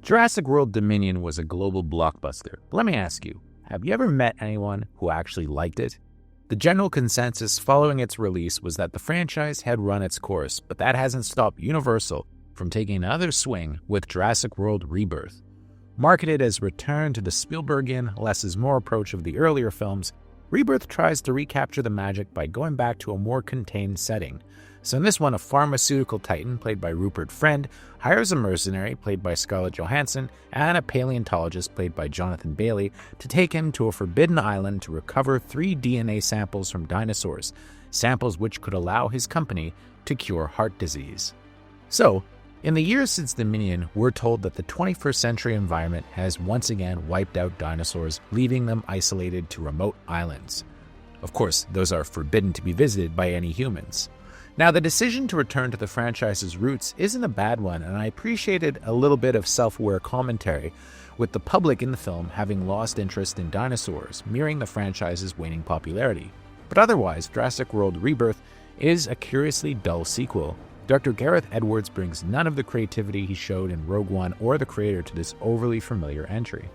Jurassic World Dominion was a global blockbuster. But let me ask you, have you ever met anyone who actually liked it? The general consensus following its release was that the franchise had run its course, but that hasn't stopped Universal from taking another swing with Jurassic World Rebirth. Marketed as return to the Spielbergian, less is more approach of the earlier films, Rebirth tries to recapture the magic by going back to a more contained setting. So in this one, a pharmaceutical titan, played by Rupert Friend, hires a mercenary, played by Scarlett Johansson, and a paleontologist, played by Jonathan Bailey, to take him to a forbidden island to recover 3 DNA samples from dinosaurs, samples which could allow his company to cure heart disease. So, in the years since Dominion, we're told that the 21st century environment has once again wiped out dinosaurs, leaving them isolated to remote islands. Of course, those are forbidden to be visited by any humans. Now, the decision to return to the franchise's roots isn't a bad one, and I appreciated a little bit of self-aware commentary, with the public in the film having lost interest in dinosaurs, mirroring the franchise's waning popularity. But otherwise, Jurassic World Rebirth is a curiously dull sequel. Director Gareth Edwards brings none of the creativity he showed in Rogue One or The Creator to this overly familiar entry.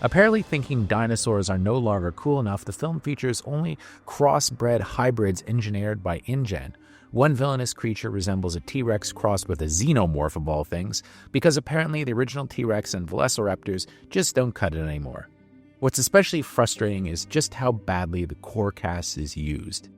Apparently thinking dinosaurs are no longer cool enough, the film features only crossbred hybrids engineered by InGen. One villainous creature resembles a T-Rex crossed with a xenomorph of all things, because apparently the original T-Rex and Velociraptors just don't cut it anymore. What's especially frustrating is just how badly the core cast is used.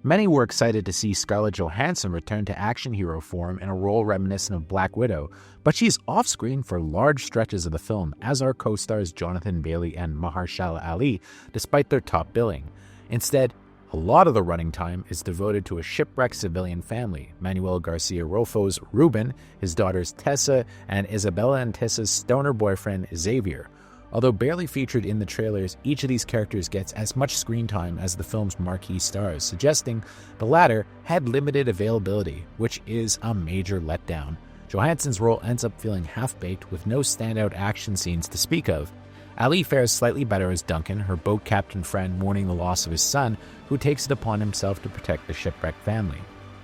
Many were excited to see Scarlett Johansson return to action hero form in a role reminiscent of Black Widow, but she's off-screen for large stretches of the film, as are co-stars Jonathan Bailey and Mahershala Ali, despite their top billing. Instead, a lot of the running time is devoted to a shipwrecked civilian family, Manuel Garcia Rolfo's Ruben, his daughters Tessa, and Isabella and Tessa's stoner boyfriend Xavier. Although barely featured in the trailers, each of these characters gets as much screen time as the film's marquee stars, suggesting the latter had limited availability, which is a major letdown. Johansson's role ends up feeling half-baked with no standout action scenes to speak of. Ali fares slightly better as Duncan, her boat captain friend mourning the loss of his son, who takes it upon himself to protect the shipwrecked family.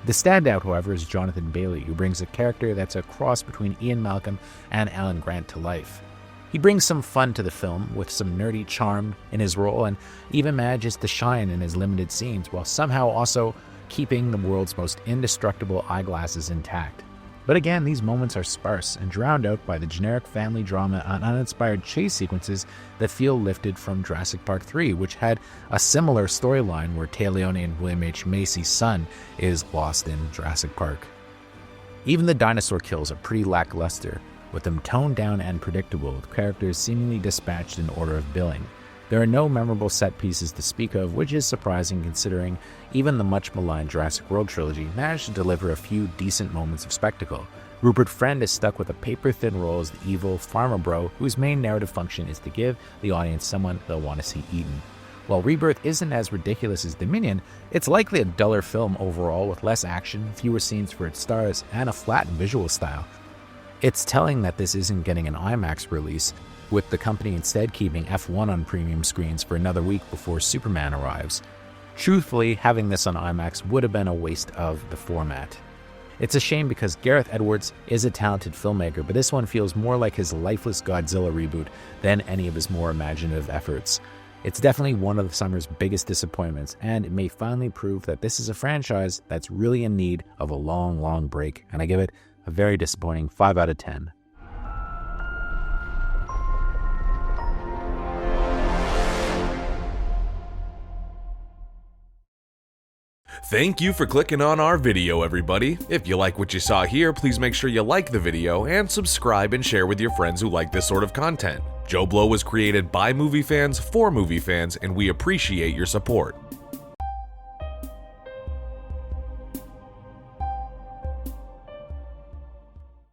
The standout, however, is Jonathan Bailey, who brings a character that's a cross between Ian Malcolm and Alan Grant to life. He brings some fun to the film, with some nerdy charm in his role, and even manages to shine in his limited scenes, while somehow also keeping the world's most indestructible eyeglasses intact. But again, these moments are sparse and drowned out by the generic family drama and uninspired chase sequences that feel lifted from Jurassic Park 3, which had a similar storyline where Téa Leoni and William H. Macy's son is lost in Jurassic Park. Even the dinosaur kills are pretty lackluster, with them toned down and predictable, with characters seemingly dispatched in order of billing. There are no memorable set pieces to speak of, which is surprising considering even the much-maligned Jurassic World trilogy managed to deliver a few decent moments of spectacle. Rupert Friend is stuck with a paper-thin role as the evil farmer bro, whose main narrative function is to give the audience someone they'll want to see eaten. While Rebirth isn't as ridiculous as Dominion, it's likely a duller film overall, with less action, fewer scenes for its stars, and a flat visual style. It's telling that this isn't getting an IMAX release, with the company instead keeping F1 on premium screens for another week before Superman arrives. Truthfully, having this on IMAX would have been a waste of the format. It's a shame because Gareth Edwards is a talented filmmaker, but this one feels more like his lifeless Godzilla reboot than any of his more imaginative efforts. It's definitely one of the summer's biggest disappointments, and it may finally prove that this is a franchise that's really in need of a long break, and I give it a very disappointing 5 out of 10. Thank you for clicking on our video, everybody. If you like what you saw here, please make sure you like the video and subscribe and share with your friends who like this sort of content. JoBlo was created by movie fans for movie fans, and we appreciate your support.